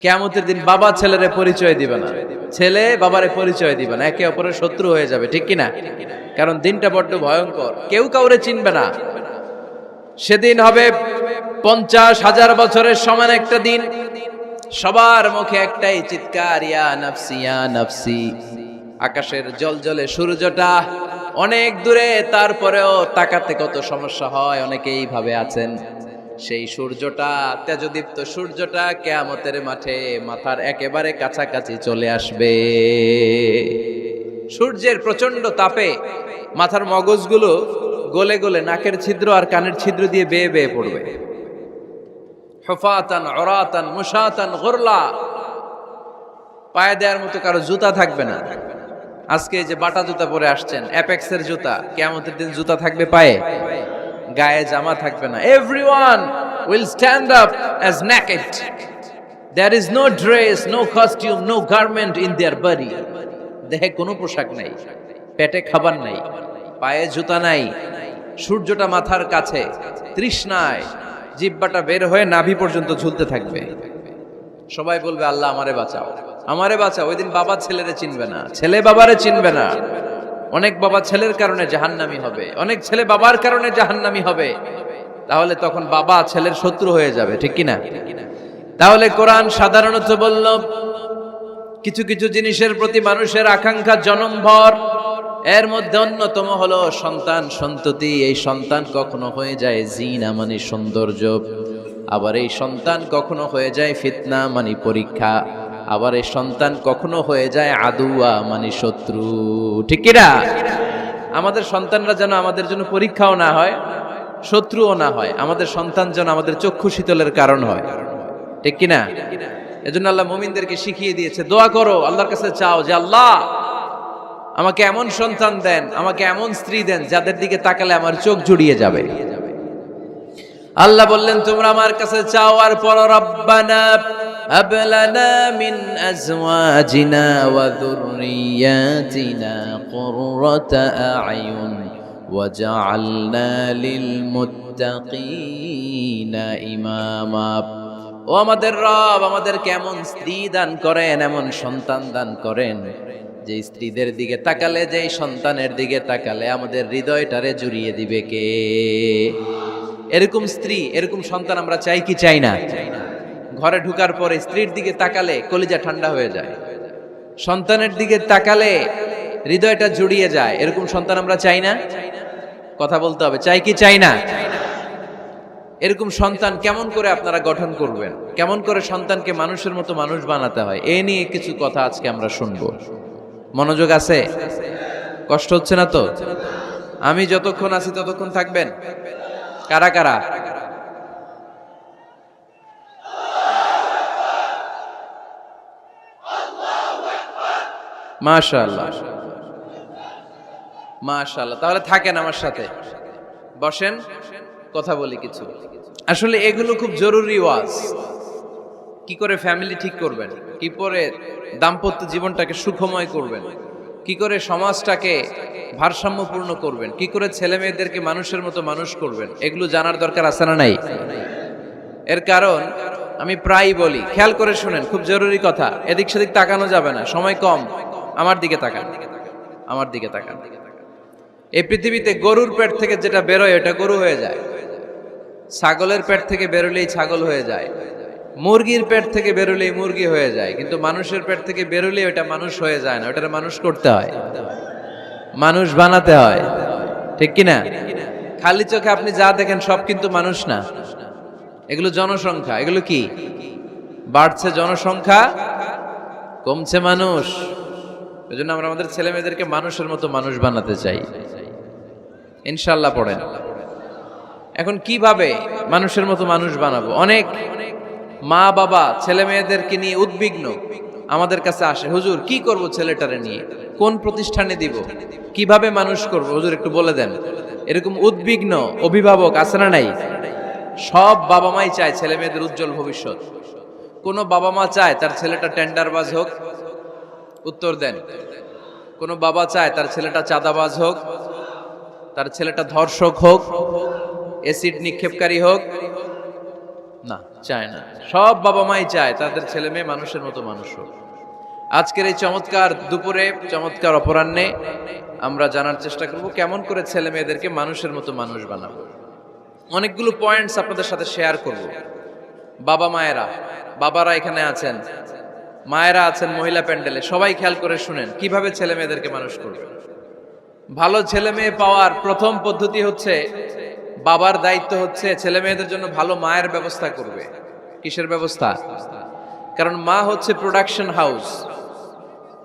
কিয়ামতের দিন বাবা ছেলেরে পরিচয় দিবে না, ছেলে বাবারে পরিচয় দিবে না, একে অপরের শত্রু হয়ে যাবে, ঠিক কিনা? কারণ দিনটা বড্ড ভয়ঙ্কর, কেউ কাউরে চিনবে না। সেদিন হবে 50,000 বছরের সমান একটা দিন। সবার মুখে একটাই চিৎকার, ইয়া নাফসি ইয়া নাফসি। আকাশের জলজলে সূর্যটা অনেক দূরে, তারপরেও তাকাতে কত সমস্যা হয়, অনেকেই ভাবে আছেন। সেই সূর্যটা, তেজদীপ্ত সূর্যটা কিয়ামতের মাঠে মাথার একেবারে কাছাকাছি চলে আসবে। সূর্যের প্রচন্ড তাপে মাথার মগজগুলো গলে গলে নাকের ছিদ্র আর কানের ছিদ্র দিয়ে বেয়ে বেয়ে পড়বে। হুফাতান উরাতান মুশাতান গুরলা, পায়ে দেওয়ার মতো কারো জুতা থাকবে না। আজকে যে বাটা জুতা পরে আসছেন, অ্যাপেক্সের জুতা, কিয়ামতের দিন জুতা থাকবে পায়ে, গায়ে জামা থাকবে না। Everyone will stand up as naked. There is no dress, no costume, no garment in their body. দেহে কোনো পোশাক নাই, পেটে খাবার নাই, পায়ে জুতা নাই, সূর্যটা মাথার কাছে, তৃষ্ণায় জিহ্বাটা বের হয়ে নাভি পর্যন্ত ঝুলতে থাকবে। সবাই বলবে, আল্লাহ আমারে বাঁচাও, আমারে বাঁচাও। ওই দিন বাবা ছেলেরে চিনবে না, ছেলে বাবারে চিনবে না। অনেক বাবা ছেলের কারণে জাহান্নামী হবে, অনেক ছেলে বাবার কারণে জাহান্নামী হবে। তাহলে তখন বাবা ছেলের শত্রু হয়ে যাবে, ঠিক কিনা? তাহলে কোরআন সাধারণত বলল, কিছু কিছু জিনিসের প্রতি মানুষের আকাঙ্ক্ষা জনমভর, এর মধ্যে অন্যতম হলো সন্তান সন্ততি। এই সন্তান কখনো হয়ে যায় জিনা মানে সৌন্দর্য, আবার এই সন্তান কখনো হয়ে যায় ফিতনা মানে পরীক্ষা, আবার এই সন্তান কখনো হয়ে যায় আদুয়া মানে শত্রু, ঠিক কিনা? আমাদের সন্তানরা যেন আমাদের জন্য পরীক্ষাও না হয়, শত্রুও না হয়। আমাদের সন্তান যেন আমাদের চক্ষু শীতলের কারণ হয়, ঠিক কিনা? এজন্য আল্লাহ মুমিনদেরকে শিখিয়ে দিয়েছে, দোয়া করো, আল্লাহর কাছে চাও যে আল্লাহ আমাকে এমন সন্তান দেন, আমাকে এমন স্ত্রী দেন যাদের দিকে তাকালে আমার চোখ জুড়িয়ে যাবে। আল্লাহ বললেন, তোমরা আমার কাছে চাও আর পড়ো, রব্বানা হাব লানা মিন আজওয়াজিনা ওয়া যুররিয়াতিনা কুররাতা আ'য়ুন ওয়াজআলনা লিল মুত্তাকিনা ইমামা। ও আমাদের রব, আমাদেরকে এমন স্ত্রী দান করেন, এমন সন্তান দান করেন, যে স্ত্রীদের দিকে তাকালে, যেই সন্তানের দিকে তাকালে আমাদের হৃদয়টারে জুড়িয়ে দিবে কে? এরকম স্ত্রী, এরকম সন্তান আমরা চাই কি চাই না? ঘরে ঢুকার পরে স্ত্রীর দিকে তাকালে কলিজা ঠান্ডা হয়ে যায়, সন্তানের দিকে তাকালে হৃদয়টা জুড়িয়ে যায়। এরকম সন্তান আমরা চাই না? কথা বলতে হবে, চাই কি চাই না? এরকম সন্তান কেমন করে আপনারা গঠন করবেন, কেমন করে সন্তানকে মানুষের মতো মানুষ বানাতে হয়, এ নিয়ে কিছু কথা আজকে আমরা শুনবো। মনোযোগ আছে? কষ্ট হচ্ছে না তো? আমি যতক্ষণ আছি ততক্ষণ থাকবেন? কারা কারা? মাশাআল্লাহ, মাশাআল্লাহ। তাহলে থাকেন আমার সাথে, বসেন, কথা বলি কিছু। আসলে এগুলো খুব জরুরি ওয়াজ। কি করে ফ্যামিলি ঠিক করবেন, কি করে দাম্পত্য জীবনটাকে সুখময় করবেন, কি করে সমাজটাকে ভারসাম্যপূর্ণ করবেন, কি করে ছেলে মেয়েদেরকে মানুষের মতো মানুষ করবেন, এগুলো জানার দরকার আছে না নাই? এর কারণ আমি প্রায় বলি, খেয়াল করে শুনেন, খুব জরুরি কথা, এদিক সেদিক তাকানো যাবে না, সময় কম। আমার দিকে তাকান, আমার দিকে তাকান। এই পৃথিবীতে গরুর পেট থেকে যেটা বেরোয় এটা গরু হয়ে যায়, ছাগলের পেট থেকে বেরোলেই ছাগল হয়ে যায়, মুরগির পেট থেকে বেরোলেই মুরগি হয়ে যায়, কিন্তু মানুষের পেট থেকে বেরোলেই ওটা মানুষ হয়ে যায় না, ওটা মানুষ করতে হয়, মানুষ বানাতে হয়, ঠিক কিনা? খালি চোখে আপনি যা দেখেন সব কিন্তু মানুষ না, এগুলো জনসংখ্যা। এগুলো কি? বাড়ছে জনসংখ্যা, কমছে মানুষ। এই জন্য আমরা আমাদের ছেলে মেয়েদেরকে মানুষের মতো মানুষ বানাতে চাই, ইনশাআল্লাহ। পড়েন। এখন কিভাবে মানুষের মতো মানুষ বানাবো? অনেক মা বাবা ছেলে মেয়েদেরকে নিয়ে উদ্বিগ্ন, আমাদের কাছে আসে, হুজুর কি করব ছেলেটারে নিয়ে, কোন প্রতিষ্ঠানে দিব, কিভাবে মানুষ করব, হুজুর একটু বলে দেন। এরকম উদ্বিগ্ন অভিভাবক আছে না নাই? সব বাবা মাই চায় ছেলে মেয়েদের উজ্জ্বল ভবিষ্যৎ। কোন বাবা মা চায় তার ছেলেটা টেন্ডারবাজ হোক? উত্তর দেন। কোন বাবা চায় তার ছেলেটা চাঁদাবাজ হোক, তার ছেলেটা ধর্ষক হোক, এসিড নিক্ষেপকারী হোক? না, চায় না। সব বাবা মাই চায় তাদের ছেলে মেয়ে মানুষের মতো মানুষ হোক। আজকের এই চমৎকার দুপুরে, চমৎকার অপরাহ্নে আমরা জানার চেষ্টা করব কেমন করে ছেলে মেয়েদেরকে মানুষের মতো মানুষ বানাবো। অনেকগুলো পয়েন্টস আপনাদের সাথে শেয়ার করব। বাবা মায়েরা, বাবারা এখানে আছেন, মায়েরা আছেন মহিলা প্যান্ডেলে, সবাই খেয়াল করে শুনেন কিভাবে ছেলে মেয়েদেরকে মানুষ করবে। ভালো ছেলে মেয়ে পাওয়ার প্রথম পদ্ধতি হচ্ছে, বাবার দায়িত্ব হচ্ছে ছেলে মেয়েদের জন্য ভালো মায়ের ব্যবস্থা করবে। কিসের ব্যবস্থা? কারণ মা হচ্ছে production house,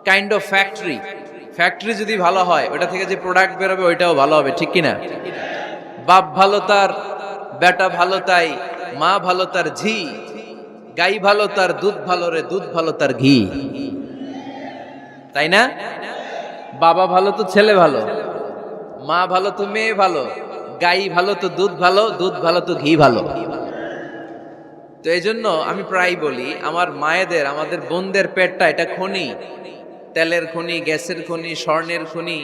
kind of factory. Factory যদি ভালো হয়, ওটা থেকে যে প্রোডাক্ট বেরোবে ওইটাও ভালো হবে, ঠিক কিনা? বাপ ভালো তার বেটা ভালো, তাই মা ভালো তার ঝি, গাই ভালো তার দুধ ভালো রে, দুধ ভালো তার ঘি, তাই না? বাবা ভালো তো ছেলে ভালো, মা ভালো তো মেয়ে ভালো, গাই ভালো তো দুধ ভালো, দুধ ভালো তো ঘি ভালো। তো এই জন্য আমি প্রায় বলি, আমার মায়েদের, আমাদের বোনদের পেটটা এটা খনি, তেলের খনি, গ্যাসের খনি, স্বর্ণের খনি,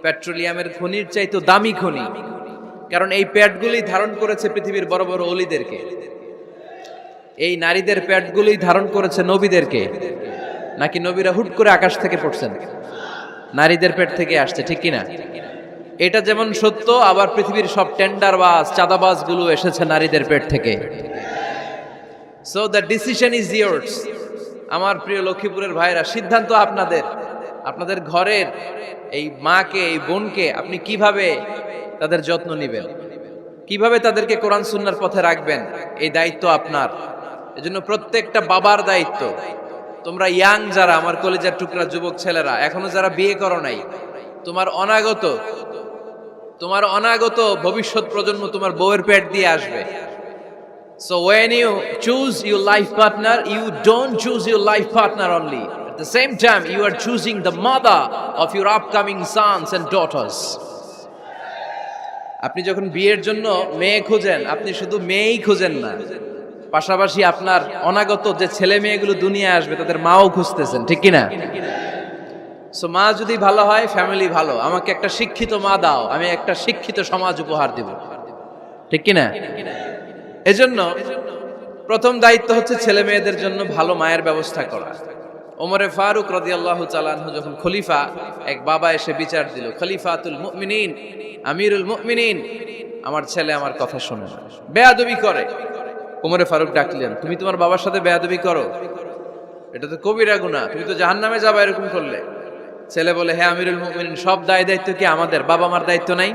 পেট্রোলিয়ামের খনির চাইতো দামি খনি। কারণ এই পেটগুলি ধারণ করেছে পৃথিবীর বড় বড় অলিদেরকে। এই নারীদের পেটগুলি ধারণ করেছে নবীদেরকে। নাকি নবীরা হুট করে আকাশ থেকে পড়ছেন? নারীদের পেট থেকে আসছে, ঠিক কিনা? এটা যেমন সত্য, আবার পৃথিবীর সব টেন্ডারবাজ, চাঁদাবাজ গুলো এসেছে নারীদের পেট থেকে। So the decision is years. আমার প্রিয় লক্ষ্মীপুরের ভাইরা, সিদ্ধান্ত আপনাদের। আপনাদের ঘরের এই মাকে, এই বোনকে আপনি কিভাবে তাদের যত্ন নেবেন, কিভাবে তাদেরকে কোরআন সুন্নাহর পথে রাখবেন, এই দায়িত্ব আপনার। এজন্য প্রত্যেকটা বাবার দায়িত্ব। তোমরা ইয়াং যারা, আমার কলেজের টুকরা যুবক ছেলেরা, এখনো যারা বিয়ে করো নাই, তোমার অনাগত ভবিষ্যৎ প্রজন্ম তোমার বউয়ের পেট দিয়ে আসবে। So when you choose your life partner, you don't choose your life partner only. At the same time, you are choosing the mother of your upcoming sons and daughters. আপনি যখন বিয়ের জন্য মেয়ে খোঁজেন, আপনি শুধু মেয়েই খোঁজেন না, পাশাপাশি আপনার অনাগত যে ছেলে মেয়েগুলো দুনিয়ায় আসবে তাদের মাও খুঁজতেছেন, ঠিক কিনা? সো মা যদি ভালো হয়, ফ্যামিলি ভালো। আমাকে একটা শিক্ষিত মা দাও, আমি একটা শিক্ষিত সমাজ উপহার দিব, ঠিক কিনা? এজন্য প্রথম দায়িত্ব হচ্ছে ছেলে মেয়েদের জন্য ভালো মায়ের ব্যবস্থা করা। ওমরে ফারুক রাদিয়াল্লাহু তাআলা আনহু যখন খলিফা, এক বাবা এসে বিচার দিল, খলিফাতুল মুমিনিন, আমিরুল মুমিনিন, আমার ছেলে আমার কথা শোনে না, বেয়াদবি করে। ওমরে ফারুক ডাকলেন, তুমি তোমার বাবার সাথে বেয়াদবি করো? এটা তো কবিরা গুনাহ, তুমি তো জাহান্নামে যাবে এরকম করলে। ছেলে বলে, হ্যাঁ আমিরুল মুমিনিন, সব দায়িত্ব কি আমাদের? বাবা মার দায়িত্ব নাই?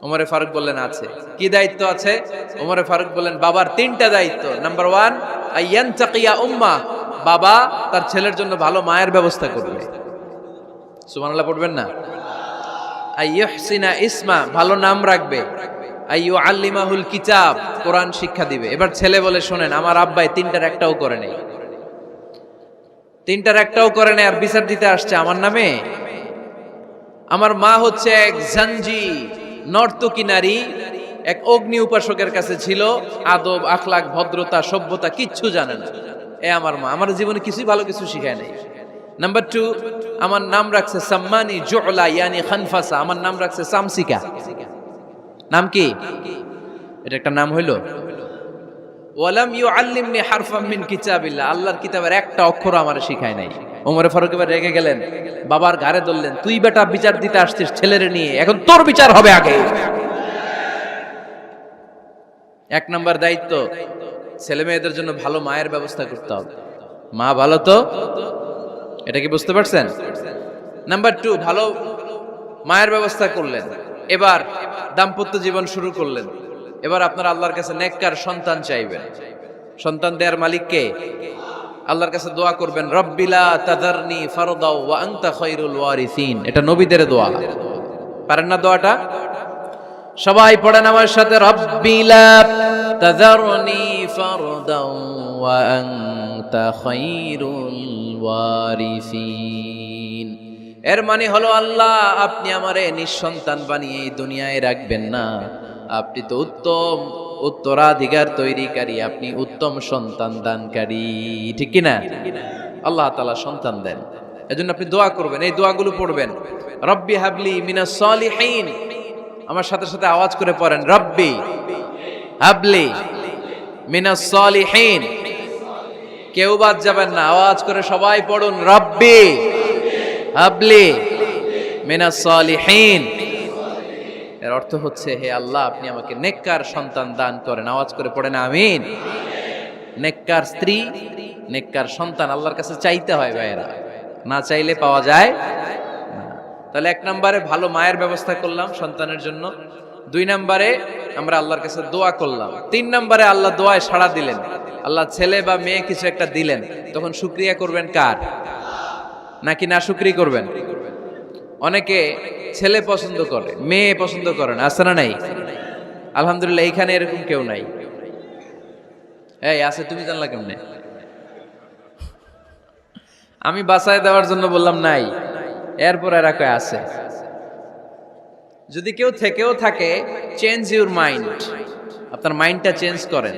ওমরে ফারুক বললেন, আছে। কি দায়িত্ব আছে? ওমরে ফারুক বললেন, বাবার তিনটা দায়িত্ব। নাম্বার 1, আইয়ানতাকিয়া উম্মা, বাবা তার ছেলের জন্য ভালো মায়ের ব্যবস্থা করবে। সুবহানাল্লাহ পড়বেন না? আইয়ুহসিনা ইসমা, ভালো নাম রাখবে। আইয়ুআল্লিমাহুল কিতাব, কোরআন শিক্ষা দিবে। এবার ছেলে বলে, শোনেন, আমার আব্বাই তিনটার একটাও করে নাই, তিনটার একটাও করে নাই, আর বিচার দিতে আসছে আমার নামে। আমার মা হচ্ছে এক জাঞ্জি, নর্তকী নারী, এক অগ্নি উপাসকের কাছে ছিল, আদব, আখলাক, ভদ্রতা, সভ্যতা কিচ্ছু জানে না। আমার মা আমার জীবনে কিছুই ভালো কিছু শিখায় নাই। নাম্বার 2, আমার নাম রাখছে সাম্মানি জুলা, ইয়ানি খানফাসা, আমার নাম রাখছে সামসিকা। নাম কি? এটা একটা নাম হইল? ওয়ালাম ইউআল্লিমনি হারফাম মিন কিতাবিল্লাহ, আল্লাহর কিতাবের একটা অক্ষর আমারে শিখায় নাই। ওমরে ফারুক এবার রেগে গেলেন, বাবার ঘাড়ে ধরলেন, তুই বেটা বিচার দিতে আসছিস ছেলেরে নিয়ে, এখন তোর বিচার হবে আগে। এক নাম্বার দায়িত্ব, ছেলে মেয়েদের জন্য ভালো মায়ের ব্যবস্থা করতে হবে। মা ভালো তো, এটা কি বুঝতে পারছেন? নাম্বার 2, ভালো মায়ের ব্যবস্থা করলেন, এবার দাম্পত্য জীবন শুরু করলেন। এবার আপনারা আল্লাহর কাছে নেককার সন্তান চাইবেন। সন্তান দেওয়ার মালিক কে? আল্লাহর কাছে দোয়া করবেন, রব্বিলা তাযারনি ফারদাও ওয়া আনতা খায়রুল ওয়ারিসিন। এটা নবীদের দোয়া, পারেন না দোয়াটা? সবাই পড়েন আমার সাথে, রব্বিলা তাযারনি ফারদাও ওয়া আনতা খায়রুল ওয়ারিসিন। এর মানে হলো, আল্লাহ আপনি আমারে নিঃসন্তান বানিয়ে এই দুনিয়ায় রাখবেন না, আপনি তো উত্তম উত্তরাধিকার তৈরিকারী, আপনি উত্তম সন্তান দানকারী, ঠিক কিনা? আল্লাহ তাআলা সন্তান দেন, এজন্য আপনি দোয়া করবেন, এই দোয়াগুলো পড়বেন। রব্বি হাবলি মিনাস সালিহিন, আমার সাথে সাথে আওয়াজ করে পড়েন, রব্বি হাবলি মিনাস সালিহিন। কেউ বাদ যাবেন না, আওয়াজ করে সবাই পড়ুন, রব্বি হাবলি মিনাস সালিহিন। এর অর্থ হচ্ছে, হে আল্লাহ, আপনি আমাকে নেককার সন্তান দান করেন। আওয়াজ করে পড়েন আমিন। নেককার স্ত্রী, নেককার সন্তান আল্লাহর কাছে চাইতে হয় ভাইয়েরা, না চাইলে পাওয়া যায় না। তাহলে 1 নম্বরে ভালো মায়ের ব্যবস্থা করলাম সন্তানের জন্য, 2 নম্বরে আমরা আল্লাহর কাছে দোয়া করলাম, 3 নম্বরে আল্লাহ দোয়ায় সাড়া দিলেন, আল্লাহ ছেলে বা মেয়ে কিছু একটা দিলেন, তখন শুকরিয়া করবেন কার? নাকি না শুকরি করবেন? অনেকে ছেলে পছন্দ করে, মেয়ে পছন্দ করে না, আছে না নাই? আলহামদুলিল্লাহ এইখানে এরকম কেউ নাই। এই আছে, তুমি জানলা কেমনে? আমি বাঁচায় দেওয়ার জন্য বললাম নাই, এরপর এরা কয় আছে। যদি কেউ থেকেও থাকে, চেঞ্জ ইউর মাইন্ড, আপনার মাইন্ডটা চেঞ্জ করেন।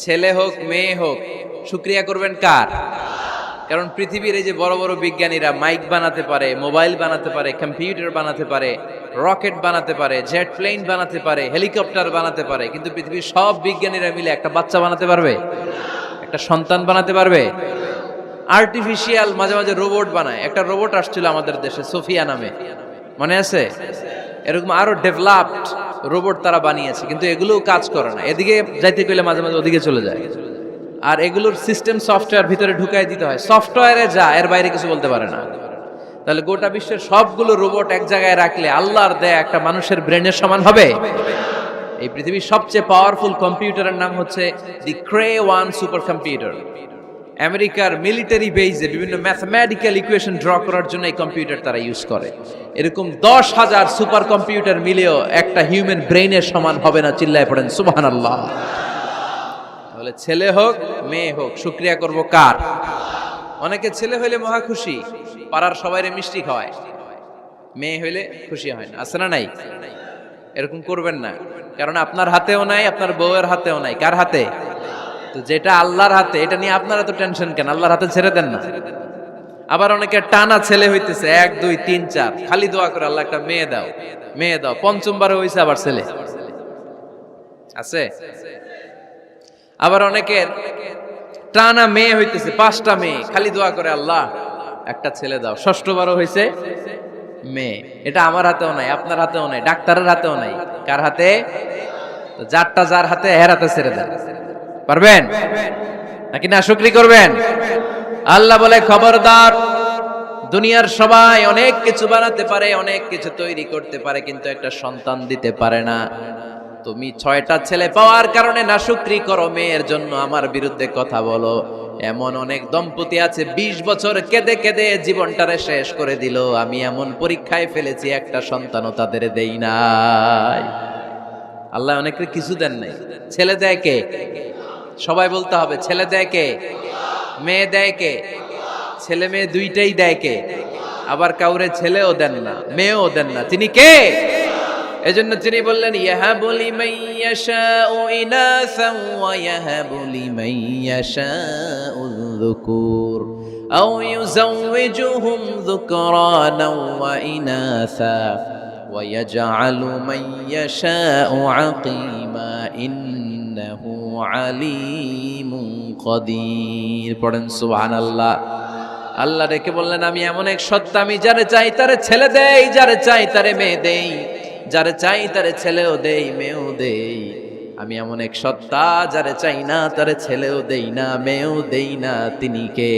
ছেলে হোক মেয়ে হোক, শুকরিয়া করবেন কার? কারণ পৃথিবীর এই যে বড় বড় বিজ্ঞানীরা মাইক বানাতে পারে, মোবাইল বানাতে পারে, কম্পিউটার বানাতে পারে, রকেট বানাতে পারে, জেট প্লেন বানাতে পারে, হেলিকপ্টার বানাতে পারে, কিন্তু পৃথিবীর সব বিজ্ঞানীরা মিলে একটা বাচ্চা বানাতে পারবে? একটা সন্তান বানাতে পারবে? আর্টিফিশিয়াল মাঝে মাঝে রোবট বানায়। একটা রোবট আসছিল আমাদের দেশে, সোফিয়া নামে, মনে আছে? এরকম আরো ডেভেলপড রোবট তারা বানিয়েছে, কিন্তু এগুলোও কাজ করে না। এদিকে যাইতে গেলে মাঝে মাঝে ওদিকে চলে যায়। আর এগুলোর সিস্টেম সফটওয়্যার ভিতরে ঢুকাই দিতে হয়, সফটওয়্যারে যা, এর বাইরে কিছু বলতে পারে না। তাহলে গোটা বিশ্বের সবগুলো রোবট এক জায়গায় রাখলে আল্লাহর দেয়া একটা মানুষের ব্রেনের সমান হবে? এই পৃথিবীর সবচেয়ে পাওয়ারফুল কম্পিউটারের নাম হচ্ছে দি ক্রে-1 সুপার কম্পিউটার। আমেরিকার মিলিটারি বেজে বিভিন্ন ম্যাথমেটিক্যাল ইকুয়েশন ড্র করার জন্য এই কম্পিউটার তারা ইউজ করে। এরকম 10,000 সুপার কম্পিউটার মিলেও একটা হিউম্যান ব্রেইনের সমান হবে না। চিল্লায় পড়েন সুবহানাল্লাহ। তাহলে ছেলে হোক মেয়ে হোক, শুকরিয়া করব কার? অনেকে ছেলে হইলে মহা খুশি, পাড়ার সবাইরে মিষ্টি খাওয়ায়, মেয়ে হইলে খুশি হয় না, আছে না নাই? এরকম করবেন না, কারণ আপনার হাতেও নাই, আপনার বউয়ের হাতেও নাই। কার হাতে? তো যেটা আল্লাহর হাতে, এটা নিয়ে আপনারা তো টেনশন কেন? আল্লাহর হাতে ছেড়ে দেন না। আবার অনেকে টানা ছেলে হইতেছে, 1 2 3 4, খালি দোয়া করে আল্লাহ একটা মেয়ে দাও, মেয়ে দাও। 5ম হইছে আবার ছেলে আছে। আবার অনেকের টানা মেয়ে হইতেছে, 5টা মেয়ে, খালি দোয়া করে আল্লাহ একটা ছেলে দাও। 6ঠবারও হইছে মেয়ে। এটা আমার হাতেও নাই, আপনার হাতেও নাই, ডাক্তারের হাতেও নাই। কার হাতে? যারটা যার হাতে, এর হাতে ছেড়ে দেন। পারবেন নাকি না শুকরি করবেন? আল্লাহ বলে, খবরদার, দুনিয়ার সবাই অনেক কিছু বানাতে পারে, অনেক কিছু তৈরি করতে পারে, কিন্তু একটা সন্তান দিতে পারে না। তুমি 6টা ছেলে পাওয়ার কারণে না শুকরি করো, মেয়ের জন্য আমার বিরুদ্ধে কথা বলো। এমন অনেক দম্পতি আছে 20 বছর কেঁদে কেঁদে জীবনটারে শেষ করে দিল। আমি এমন পরীক্ষায় ফেলেছি, একটা সন্তানও তাদের দেই নাই। আল্লাহ অনেকে কিছু দেন নাই। ছেলে দেয় কে? সবাই বলতে হবে, ছেলে দেয় কে? মেয়ে দেয় কে? ছেলে মেয়ে দুইটাই দেয় কে? আবার কাউরে ছেলেও দেন না, মেয়েও দেন না, তিনি কে? এজন্য তিনি বললেন, ইয়াহাবু লিমান ইয়াশাউ ইনাসান ওয়া ইয়াহাবু লিমান ইয়াশাউ যুকুর আও ইউযাওয়িজুহুম যুকরানান ওয়া ইনাসা ওয়া ইয়াজআলু মান ইয়াশাউ আকীমা ইন্নাহু আলীমুন কাদির। পড়েন সুবহানাল্লাহ। আল্লাহ রেখে বললেন, আমি এমন এক সত্তা, আমি যারে চাই তারে ছেলে দেই, যারে চাই তারে মেয়ে দেই, যারে চাই তারে ছেলেও দেই, মেয়েও দেই। আমি এমন এক সত্তা, যারে চাই না তারে ছেলেও দেই না, মেয়েও দেই না। তিনি কে?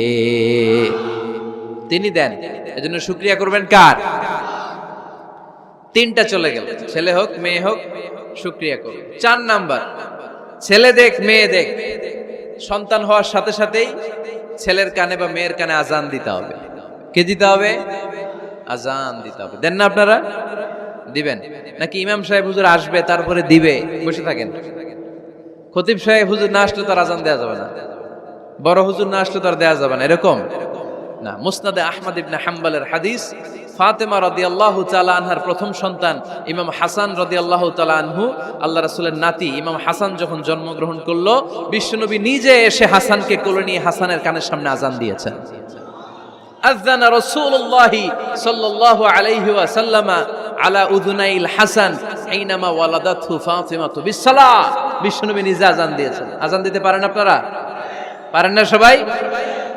তিনি দেন। এজন্য শুকরিয়া করবেন কার? 3টা চলে গেল, ছেলে হোক মেয়ে হোক, শুকরিয়া করুন। 4 নাম্বার, ছেলে দেখ মেয়ে দেখ, সন্তান হওয়ার সাথে সাথেই ছেলের কানে বা মেয়ের কানে আজান দিতে হবে। কে দিতে হবে? আজান দিতে হবে। দেন না আপনারা? দিবেন নাকি ইমাম সাহেব হুজুর আসবে তারপরে দিবে, বসে থাকেন? খতিব সাহেব হুজুর না আসলে তার আজান দেওয়া যাবে না, বড় হুজুর না আসলে তার দেওয়া যাবে না, এরকম না। মুসনাদে আহমদ ইবনে হাম্বলের হাদিস, ফাতেমা রাদিয়াল্লাহু তাআলা আনহার প্রথম সন্তান ইমাম হাসান রাদিয়াল্লাহু তাআলা আনহু, আল্লাহ রাসূলের নাতি ইমাম হাসান যখন জন্মগ্রহণ করলো, বিশ্বনবী নিজে এসে হাসানকে কোলে নিয়ে হাসানের কানের সামনে আজান দিয়েছেন। আযানা রাসূলুল্লাহি সাল্লাল্লাহু আলাইহি ওয়াসাল্লাম আলা উযুনাইল হাসান হাইনামা ওয়ালাদাতহু ফাতিমাতু বিসসালাহ। বিশ্বনবী নিজে আজান দিয়েছেন। আজান দিতে পারেন আপনারা? পারেন না সবাই?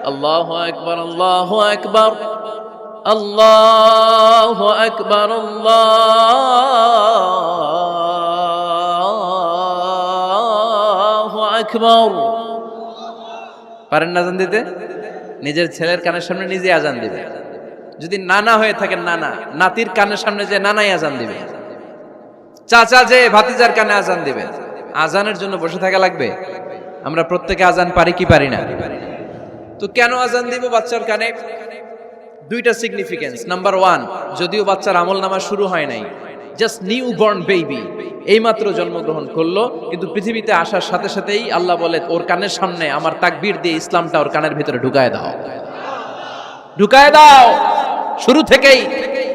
আল্লাহু আকবার, আল্লাহু আকবার, আল্লাহু আকবার, আল্লাহু আকবার। পারেন না আজান দিতে? নিজের ছেলের কানের সামনে নিজে আজান দিবে। যদি নানা হয়ে থাকেন, নানা নাতির কানের সামনে যে নানাই আজান দিবে, চাচা যে ভাতিজার কানে আজান দিবে। আজানের জন্য বসে থাকা লাগবে? আমরা প্রত্যেকে আজান পারি কি পারি না? তো কেন আজান দিব বাচ্চার কানে? দুইটা সিগনিফিকেন্স। নাম্বার ওয়ান, যদিও বাচ্চার আমল নামা শুরু হয় নাই, জাস্ট নিউ বর্ন বেবি, এইমাত্র জন্মগ্রহণ করলো, কিন্তু পৃথিবীতে আসার সাথে সাথেই আল্লাহ বলে ওর কানের সামনে আমার তাকবীর দিয়ে ইসলামটা ওর কানের ভিতরে ঢুকায় দাও, ঢুকায় দাও। শুরু থেকেই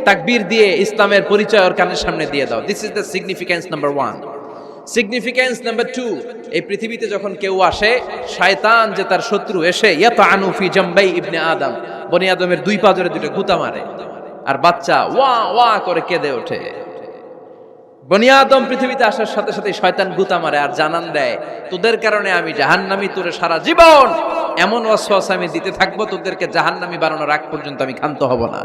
তাকবীর দিয়ে ইসলামের পরিচয় ওর কানের সামনে দিয়ে দাও। This is the significance number one. Significance number two, এই পৃথিবীতে যখন কেউ আসে, শয়তান যে তার শত্রু এসে ইয়াতানু ফি জামবাই ইবনে আদম, বনি আদমের দুই পা ধরে দুটো গুতা মারে, আর বাচ্চা ওয়া ওয়া করে কেঁদে ওঠে। বনি আদম পৃথিবীতে আসার সাথে সাথে শয়তান গুতা মারে আর জানান দেয়, তোদের কারণে আমি জাহান্নামী, তোরে সারা জীবন এমন ওয়াসওয়াসা আমি দিতে থাকবো, তোদেরকে জাহান্নামী বানানোর আগ পর্যন্ত আমি ক্ষান্ত হব না।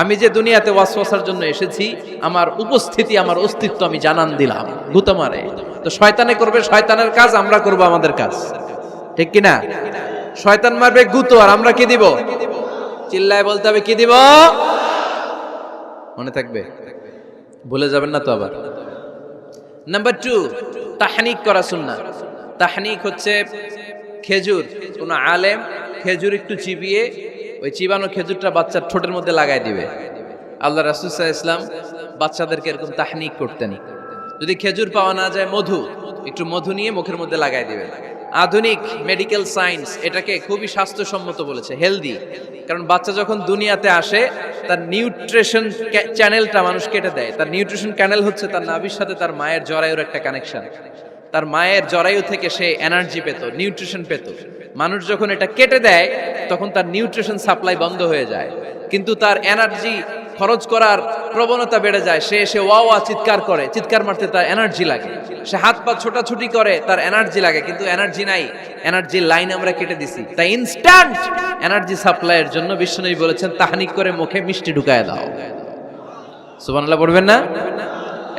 আমি যে দুনিয়াতে ওয়াসওয়াসার জন্য এসেছি, আমার উপস্থিতি, আমার অস্তিত্ব আমি জানান দিলাম। গুতা মারে। তো শয়তানে করবে শয়তানের কাজ, আমরা করব আমাদের কাজ, ঠিক কি না? শয়তান মারবে গুতো, আর আমরা কি দিব? চিল্লায় বলতে হবে কি দিব? মনে থাকবে, ভুলে যাবেন না তো আবার। নাম্বার টু, তাহনিক করা সুন্নাহ। তাহনিক হচ্ছে খেজুর, কোন আলেম খেজুর একটু চিবিয়ে ওই চিবানো খেজুরটা বাচ্চার ঠোঁটের মধ্যে লাগাই দিবে। আল্লাহ রাসূল সাল্লাল্লাহু আলাইহি ওয়াসাল্লাম বাচ্চাদেরকে এরকম তাহনিক করতেন। যদি খেজুর পাওয়া না যায়, মধু, একটু মধু নিয়ে মুখের মধ্যে লাগাই দিবে। আধুনিক মেডিকেল সায়েন্স এটাকে খুবই স্বাস্থ্যসম্মত বলেছে, হেলদি। কারণ বাচ্চা যখন দুনিয়াতে আসে, তার নিউট্রিশন চ্যানেলটা মানুষ কেটে দেয়। তার নিউট্রিশন চ্যানেল হচ্ছে তার নাভির সাথে তার মায়ের জরায়ুর একটা কানেকশন। তার মায়ের জরায়ু থেকে সে এনার্জি পেত, নিউট্রিশন পেত। মানুষ যখন এটা কেটে দেয়, তখন তার নিউট্রিশন সাপ্লাই বন্ধ হয়ে যায়, কিন্তু তার এনার্জি খরচ করার প্রবণতা বেড়ে যায়। সে এসে ওয়া ওয়া চিৎকার করে, চিৎকার মারতে তার এনার্জি লাগে। সে হাত পা ছোটাছুটি করে, তার এনার্জি লাগে, কিন্তু এনার্জি নাই। এনার্জির লাইন আমরা কেটে দিছি। তাই ইনস্ট্যান্ট এনার্জি সাপ্লাইয়ের জন্য বিশ্বনবী বলেছেন, তাহনিক করে মুখে মিষ্টি ঢুকায় দাও। সুবহানাল্লাহ পড়বেন না?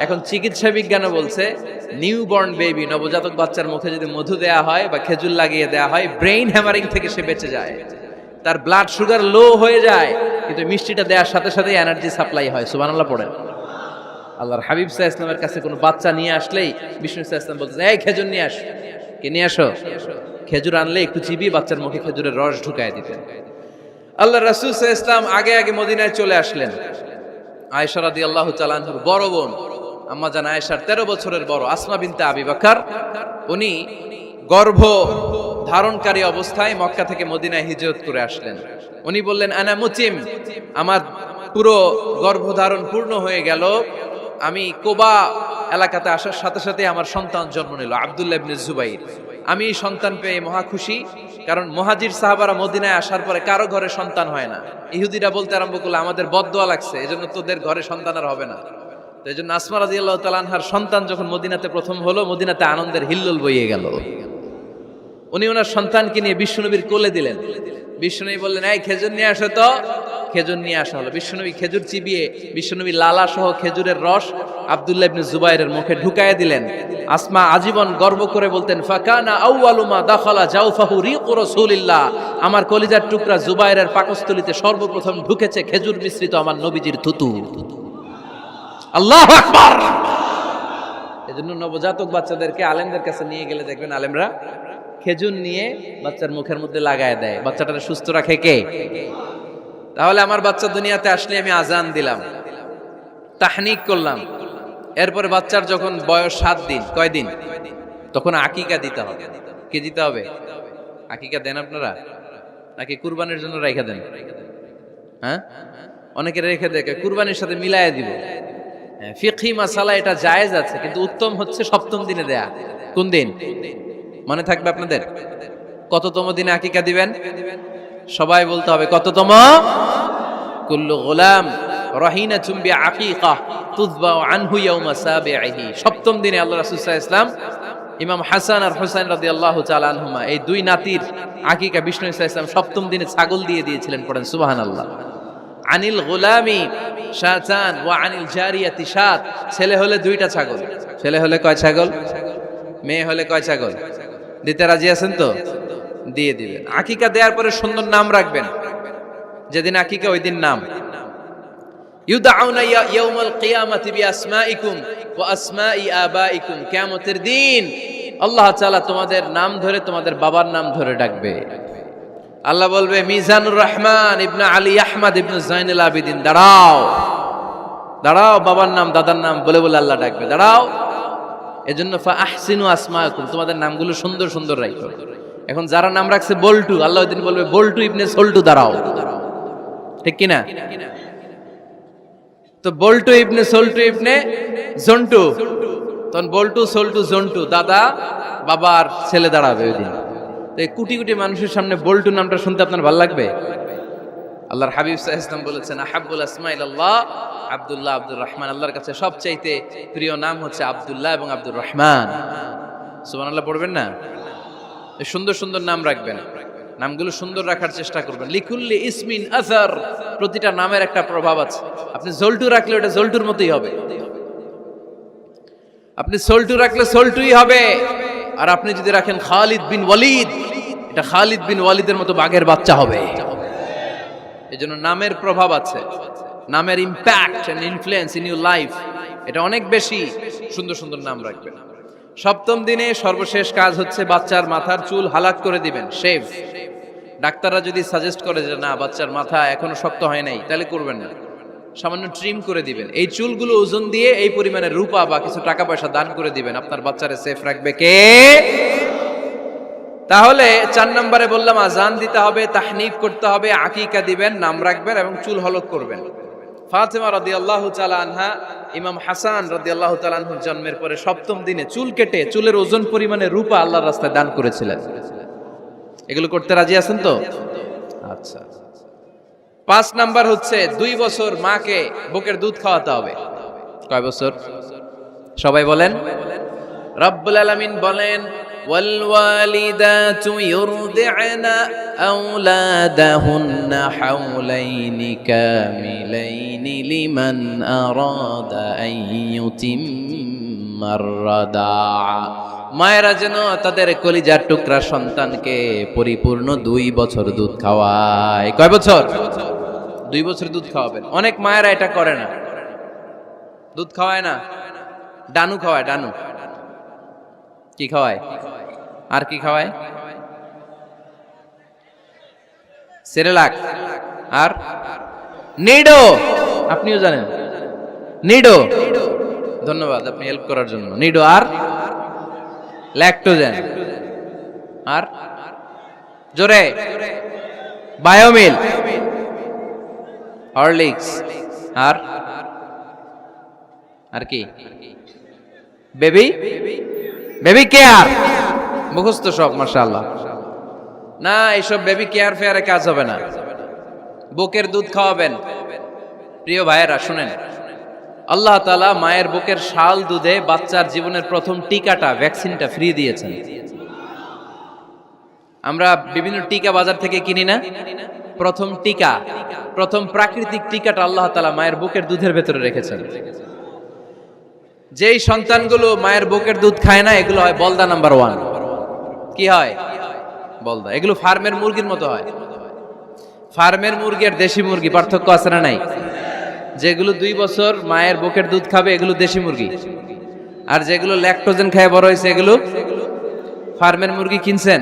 এখন চিকিৎসা বিজ্ঞানও বলছে, নিউবর্ন বেবি, নবজাতক বাচ্চার মুখে যদি মধু দেয়া হয় বা খেজুর লাগিয়ে দেয়া হয়, ব্রেইন হ্যামারিং থেকে সে বেঁচে যায়। তার ব্লাড সুগার লো হয়ে যায়, কিন্তু মিষ্টিটা দেওয়ার সাথে সাথে এনার্জি সাপ্লাই হয়। সুবহানাল্লাহ পড়েন। আল্লাহর হাবিব সাল্লাল্লাহু আলাইহি ওয়াসাল্লামের কাছে কোনো বাচ্চা নিয়ে আসলেই বিষ্ণু সাল্লাল্লাহু আলাইহি ওয়াসাল্লাম বলতেন, এই খেজুর নিয়ে আস। কে নিয়ে আসো? খেজুর আনলে একটু চিবিয়ে বাচ্চার মুখে খেজুরের রস ঢুকায় দিতেন। আল্লাহ রাসূল সাল্লাল্লাহু আলাইহি ওয়াসাল্লাম আগে আগে মদিনায় চলে আসলেন। আয়েশা রাদিয়াল্লাহু তাআলা আনহার বড় বোন, আম্মা জান আয়েশার 13 বছরের বড়, আসমা বিনতে আবি বকর, উনি গর্ভ ধারণকারী অবস্থায় মক্কা থেকে মদিনায় হিজরত করে আসলেন। উনি বললেন, আনা মুতিম, আমার পুরো গর্ভধারণ পূর্ণ হয়ে গেল, আমি কোবা এলাকাতে আসার সাথে সাথে আমার সন্তান জন্ম নিল, আব্দুল্লাহ ইবনে জুবাইর। আমি সন্তান পেয়ে মহা খুশি, কারণ মুহাজির সাহাবারা মদিনায় আসার পরে কারো ঘরে সন্তান হয় না। ইহুদিরা বলতে আরম্ভ করলো, আমাদের বদদোয়া লাগছে, এজন্য তোদের ঘরে সন্তান আর হবে না। তো এই জন্য আসমা রাদিয়াল্লাহু তাআলা আনহার সন্তান যখন মদিনাতে প্রথম হলো, মদিনাতে আনন্দের হিল্লোল বইয়ে গেল। উনি ওনার সন্তানকে নিয়ে বিশ্বনবীর কোলে দিলেন। বিশ্বনবী বললেন, এই খেজুর নিয়ে আসো তো। খেজুর নিয়ে আসা হলো। বিশ্বনবী খেজুর চিবিয়ে বিশ্বনবী লালা সহ খেজুরের রস আব্দুল্লাহ ইবনে জুবাইরের মুখে ঢুকায় দিলেন। আসমা আজীবন গর্ব করে বলতেন, ফাকানা আউয়ালু মা দাখালা জাওফাহু রিকু রাসূলিল্লাহ, আমার কলিজার টুকরা জুবাইরের পাকস্থলীতে সর্বপ্রথম ঢুকেছে খেজুর মিশ্রিত আমার নবীজির থুতু। আল্লাহু আকবার। এজন্য নবজাতক বাচ্চাদেরকে আলেমদের কাছে নিয়ে গেলে দেখবেন আলেমরা খেজুর নিয়ে বাচ্চার মুখের মধ্যে লাগায় দেয়। বাচ্চাটাকে সুস্থ রাখে কে? তাহলে আমার বাচ্চা দুনিয়াতে আসলে আমি আজান দিলাম, তাহনিক করলাম, এরপরে বাচ্চার যখন বয়স 7 দিন, কয় দিন, তখন আকিকা দিতে হবে। কি দিতে হবে? আকিকা দেন আপনারা নাকি কুরবানির জন্য রেখে দেন? হ্যাঁ, অনেকে রেখে দেয়, কুরবানির সাথে মিলায় দিব। ফিকহি মাসালা এটা জায়েজ আছে, কিন্তু উত্তম হচ্ছে 7ম দিনে দেয়া। কোন দিন মনে থাকবে আপনাদের? কততম দিনে আকিকা দিবেন? সবাই বলতে হবে কততম? কুল্লু গোলাম রাহিনাতুম বিআকিকা তুযবা আনহু ইয়াউমা সাবিহি। 7ম দিনে আল্লাহ রাসূল সাল্লাল্লাহু আলাইহি ওয়াসাল্লাম ইমাম হাসান আর হুসাইন রাদিয়াল্লাহু তাআলা আনহুমা এই দুই নাতির আকিকা বিষ্ণু ইসা ইসলাম সপ্তম দিনে ছাগল দিয়ে দিয়েছিলেন, পড়েন সুবহানাল্লাহ। আনিল গোলামি শাতান ওয়া আনিল জারিয়াতি শাত, ছেলে হলে দুইটা ছাগল, ছেলে হলে কয় ছাগল, মেয়ে হলে কয় ছাগল, দিতে রাজি আছেন তো? দিয়ে দিবেন। আকিকা দেওয়ার পরে সুন্দর নাম রাখবেন, যেদিন আকিকা ওই দিন নাম। ইউদাউনা ইয়াউমাল কিয়ামাতি বিআসমাইকুম ওয়া আসমাই আবাইকুম, কিয়ামতের দিন আল্লাহ তাআলা তোমাদের নাম ধরে তোমাদের বাবার নাম ধরে ডাকবে। আল্লাহ বলবে মিজানুর রহমান ইবনে আলী আহমদ ইবনে জাইনুল আবিদিন, দাঁড়াও দাঁড়াও, বাবার নাম দাদার নাম বলে বলে আল্লাহ ডাকবে, দাঁড়াও। এজন্য ফা আহসিনু আসমাকুম, তোমাদের নামগুলো সুন্দর সুন্দর রাখো। এখন যারা নাম রাখছে বল্টু, আল্লাহ ওই দিন বলবে বল্টু ইবনে সল্টু, দাঁড়াও, ঠিক কিনা? তো বল্টু ইবনে সল্টু ইবনে জন্টু, তখন বল্টু সল্টু জন্টু, দাদা বাবার ছেলে দাঁড়াবে ওই দিন। তো এই কোটি কোটি মানুষের সামনে বল্টু নামটা শুনতে আপনার ভালো লাগবে? আল্লাহর হাবিব সাল্লাল্লাহু আলাইহি ওয়াসাল্লাম বলেছেন আহাব্বুল আসমা ইলাল্লাহ আব্দুল্লাহ আব্দুর রহমান, আল্লাহর কাছে সবচাইতে প্রিয় নাম হচ্ছে আব্দুল্লাহ এবং আব্দুর রহমান। সুবহানাল্লাহ পড়বেন না? এই সুন্দর সুন্দর নাম রাখবেন, নামগুলো সুন্দর রাখার চেষ্টা করবেন। লিকুল্লি ইসমিন আসার, প্রতিটা নামের একটা প্রভাব আছে। আপনি জল্টু রাখলে ওটা জল্টুর মতোই হবে, আপনি সল্টু রাখলে সল্টুই হবে। আর আপনি যদি রাখেন খালিদ বিন ওয়ালিদ, এটা খালিদ বিন ওয়ালিদের মতো বাঘের বাচ্চা হবে। এজন্য নামের প্রভাব আছে, নামের impact and influence in your life এটা অনেক বেশি। সুন্দর সুন্দর নাম রাখবেন। সপ্তম দিনে সর্বশেষ কাজ হচ্ছে বাচ্চার মাথার চুল হালাক করে দিবেন, শেভ। ডাক্তাররা যদি সাজেস্ট করে যে না বাচ্চার মাথা এখনো শক্ত হয় নাই, তাহলে করবেন না, সামান্য ট্রিম করে দিবেন। এই চুলগুলো ওজন দিয়ে এই পরিমাণে রূপা বা কিছু টাকা পয়সা দান করে দিবেন। আপনার বাচ্চারে সেফ রাখবে কে? তাহলে 4 নম্বরে বললাম আজান দিতে হবে, তাহনিক করতে হবে, আকিকা দিবেন, নাম রাখবেন এবং চুল হলক করবেন। ফাতেমা রাদিয়াল্লাহু তাআলা আনহা ইমাম হাসান রাদিয়াল্লাহু তাআলা আনহুর জন্মের পরে সপ্তম দিনে চুল কেটে চুলের ওজন পরিমাণে রূপা আল্লাহর রাস্তায় দান করেছিলেন। এগুলো করতে রাজি আছেন তো? আচ্ছা। 5 নাম্বার হচ্ছে 2 বছর মাকে বুকের দুধ খাওয়াতে হবে। কয় বছর? সবাই বলেন। রব্বুল আলামিন বলেন ওয়াল ওয়ালিদাতু ইউরদি'না আওলাদাহুন্না হাওলাইনি কামিলাইনি লিমান আরাদা আন ইউতিম্মার রাদা'a, মায়েরা যেন তাদের কলিজার টুকরা সন্তানকে পরিপূর্ণ 2 বছর দুধ খাওয়ায়। কয় বছর? 2 বছর দুধ খাওয়াবেন। অনেক মায়েরা এটা করে না, দুধ খাওয়ায় না, ডানু খাওয়ায়। ডানু কি খাওয়ায়? আর কি খাওয়ায়? সেরেলাক আর নিডো। আপনিও জানেন নিডো? ধন্যবাদ আপনি হেল্প করার জন্য। নিডো আর ল্যাকটোজেন আর জোরে বায়োমিল, হরলিক্স আর কি? Baby care. মুখস্থ সব মাশাআল্লাহ। না, এইসব বেবি কেয়ার ফেয়ারে কাজ হবে না। বুকের দুধ খাওয়াবেন। প্রিয় ভাইয়েরা শুনেন, আল্লাহ তাআলা মায়ের বুকের শাল দুধে বাচ্চার জীবনের প্রথম টিকাটা, ভ্যাকসিনটা ফ্রি দিয়েছেন। আমরা বিভিন্ন টিকা বাজার থেকে কিনি না? প্রথম টিকা, প্রথম প্রাকৃতিক টিকাটা আল্লাহ তাআলা মায়ের বুকের দুধের ভেতরে রেখেছেন। যেই সন্তানগুলো মায়ের বুকের দুধ খায় না, এগুলো হয় বলদা নাম্বার 1। কি হয়? বলদা। এগুলো ফার্মের মুরগির মতো হয়। ফার্মের মুরগি আর দেশি মুরগি পার্থক্য আছে না নাই? যেগুলো 2 বছর মায়ের বুকের দুধ খাবে এগুলো দেশি মুরগি, আর যেগুলো ল্যাকটোজেন খায় বড় হয়েছে এগুলো ফার্মের মুরগি। কিনছেন?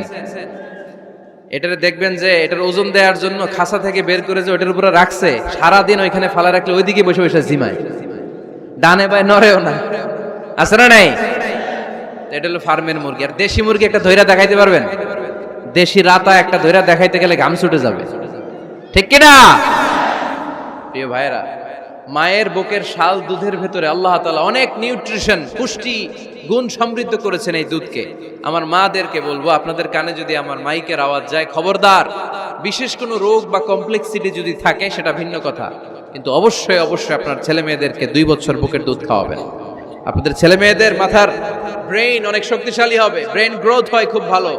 এটারে দেখবেন যে এটার ওজন দেওয়ার জন্য খাসা থেকে বের করে যে ওটার উপরে রাখছে, সারাদিন ওইখানে ফালা রাখলে ওইদিকে বসে বসে জিমায়, ডানে বায়ে নড়েও না। আছে না নাই? এটা হলো ফার্মের মুরগি। আর দেশি মুরগি একটা ধইরা দেখাইতে পারবেন? দেশি রাতা একটা ধইরা দেখাইতে গেলে ঘাম ছুটে যাবে, ঠিক কিনা? প্রিয় ভাইরা, মায়ের বুকের শাল দুধের ভেতরে আল্লাহ তাআলা অনেক নিউট্রিশন, পুষ্টি গুণ সমৃদ্ধ করেছেন এই দুধকে। আমার মাদেরকে বলবো, আপনাদের কানে যদি আমার মাইকের আওয়াজ যায়, খবরদার, বিশেষ কোনো রোগ বা কমপ্লেক্সিটি যদি থাকে সেটা ভিন্ন কথা, কিন্তু অবশ্যই অবশ্যই আপনার ছেলে মেয়েদেরকে 2 বছর বুকের দুধ খাওয়াবেন। আপনাদের ছেলে মেয়েদের মাথার ব্রেইন অনেক শক্তিশালী হবে, ব্রেইন গ্রোথ হয় খুব ভালো,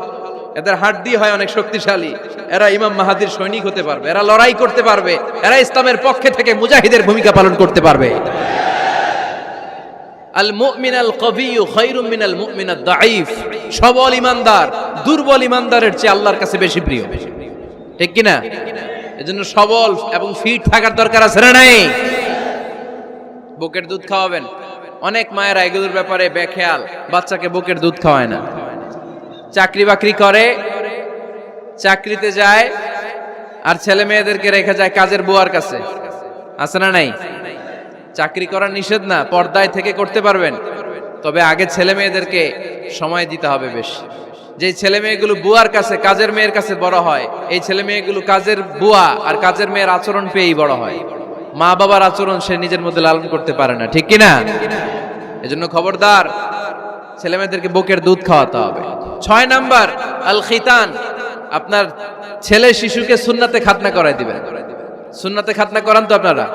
এদের হাড্ডি হয় অনেক শক্তিশালী, এরা ইমাম মাহাদির সৈনিক হতে পারবে, এরা লড়াই করতে পারবে, এরা ইসলামের পক্ষে থেকে মুজাহিদের ভূমিকা পালন করতে পারবে। আল মুমিন আল কবিয়্যু খায়রুম মিনাল মুমিন আদ দাঈফ। সবল ইমানদার দুর্বল ইমানদারের চেয়ে আল্লাহর কাছে বেশি প্রিয়, ঠিক কি না? এজন্য সবল এবং ফিট থাকার দরকার আছে না নাই? বুকের দুধ খাওয়াবেন। অনেক মায়েরা এগুলোর ব্যাপারে বেখেয়াল, বাচ্চাকে বুকের দুধ খাওয়ায় না। চাকরি বাকরি করে, চাকরিতে যায়, আর ছেলে মেয়েদেরকে রেখে যায় কাজের বুয়ার কাছে, আছে না নাই? চাকরি করা নিষেধ না, পর্দায় থেকে করতে পারবেন, তবে আগে ছেলে মেয়েদেরকে সময় দিতে হবে বেশি। যে ছেলে মেয়েগুলো বুয়ার কাছে, কাজের মেয়ের কাছে বড় হয়, এই ছেলে মেয়েগুলো কাজের বুয়া আর কাজের মেয়ের আচরণ পেয়েই বড় হয়। মা বাবার আচরণ সে নিজের মধ্যে লালন করতে পারে না, ঠিক কিনা? এজন্য খবরদার, ছেলে মেয়েদেরকে বুকের দুধ খাওয়াতে হবে। 6 নাম্বার আল খিতান। আপনার ছেলে শিশুকে সুন্নাতে খাতনা করাই দিবেন। সুন্নাতে খাতনা করান তো আপনারা?